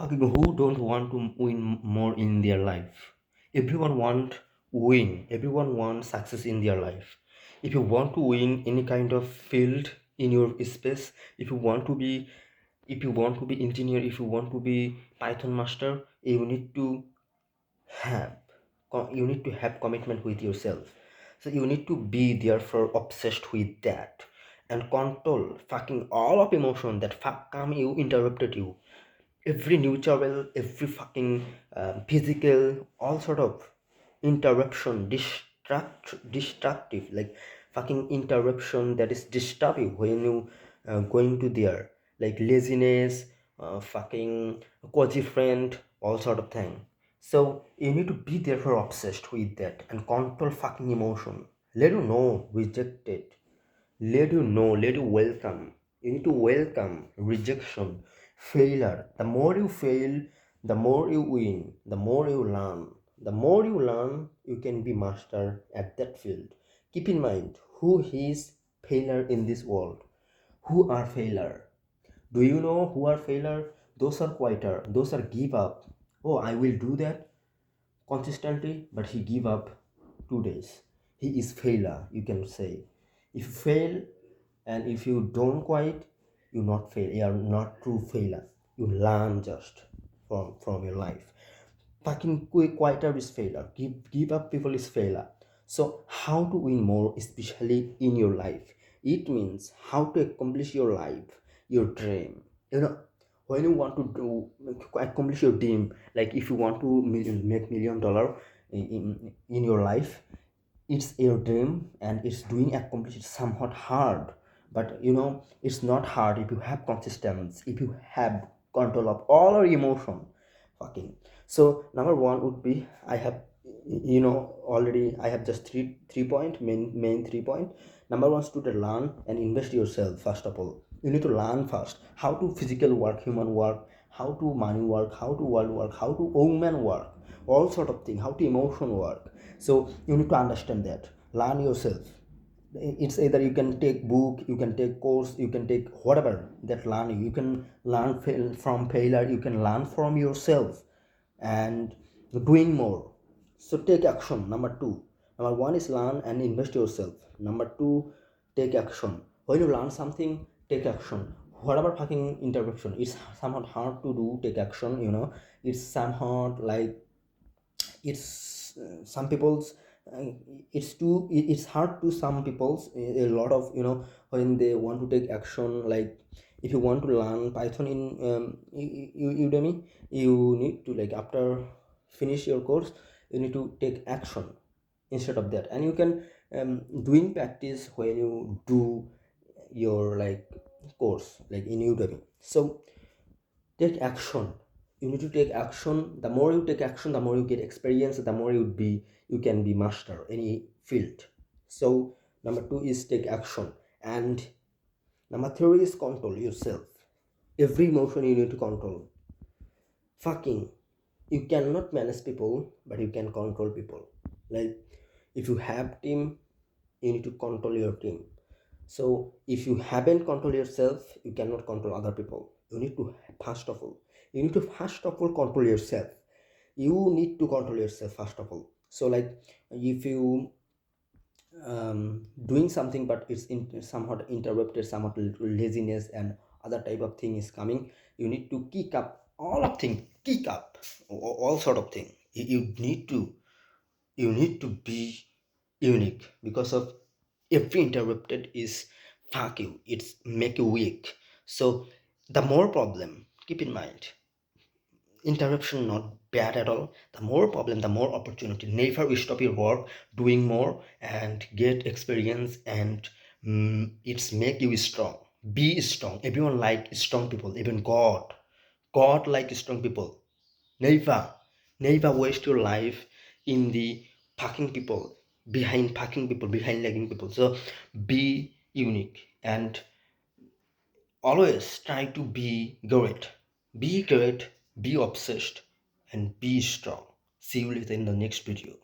Fucking who don't want to win more in their life? Everyone want win. Everyone wants success in their life. If you want to win any kind of field in your space, if you want to be, if you want to be engineer, if you want to be Python master, have you need to have commitment with yourself. So you need to be therefore obsessed with that and control fucking all of emotion that fuck come you interrupted you, every neutral, every fucking physical, all sort of interruption, destructive, like fucking interruption that is disturbing when you going to there, like laziness, fucking cozy friend, all sort of thing. So you need to be there for obsessed with that and control fucking emotion. Let you know, reject it, let you welcome. You need to welcome rejection, failure. The more you fail, the more you win, the more you learn. The more you learn, you can be master at that field. Keep in mind who is failure in this world. Who are failure? Do you know who are failure? Those are quieter. Those are give up. Oh, I will do that consistently, but he give up 2 days. He is failure, you can say. If you fail and if you don't quit, you not fail. You are not true failure. You learn just from your life. Fucking quick quieter is failure. Give up people is failure. So how to win more, especially in your life? It means how to accomplish your life, your dream. You know, when you want to do accomplish your dream, like if you want to make $1 million in your life, it's your dream and it's doing accomplish it somewhat hard, but it's not hard if you have consistency, if you have control of all your emotion. Fucking. So number one would be, I have, already I have just three point main 3 point. Number one is to learn and invest yourself. First of all, you need to learn first how to physical work, human work, how to money work, how to world work, how to woman work, all sort of thing, how to emotion work. So you need to understand that, learn yourself. It's either you can take book, you can take course, you can take whatever that learning, you can learn from failure, you can learn from yourself and doing more. So take action. Number two, number one is learn and invest yourself. Number two, take action. When you learn something, take action. Whatever fucking interruption, it's somewhat hard to do. Take action, it's somehow like it's some people's uh, it's hard to some people's a lot of when they want to take action. Like if you want to learn Python in Udemy, you need to, like, after finish your course, you need to take action instead of that, and you can doing practice when you do your, like, course like in Udemy. So take action. You need to take action. The more you take action, the more you get experience, the more you can be master any field. So number two is take action, and number three is control yourself. Every emotion you need to control. Fucking, you cannot manage people, but you can control people. Like, if you have team, you need to control your team. So if you haven't control yourself, you cannot control other people. You need to first of all, control yourself. You need to control yourself first of all. So, like, if you doing something but it's somewhat interrupted, somewhat laziness and other type of thing is coming, you need to kick up all of thing, kick up all sort of thing. You need to be unique, because of every interrupted is fuck you, it's make you weak. So the more problem, keep in mind, interruption not bad at all. The more problem, the more opportunity. Never you stop your work, doing more and get experience, and it's make you strong. Be strong. Everyone like strong people. Even god like strong people. Never waste your life in the parking people, behind lagging people. So be unique and always try to be great. Be great, be obsessed, and be strong. See you later in the next video.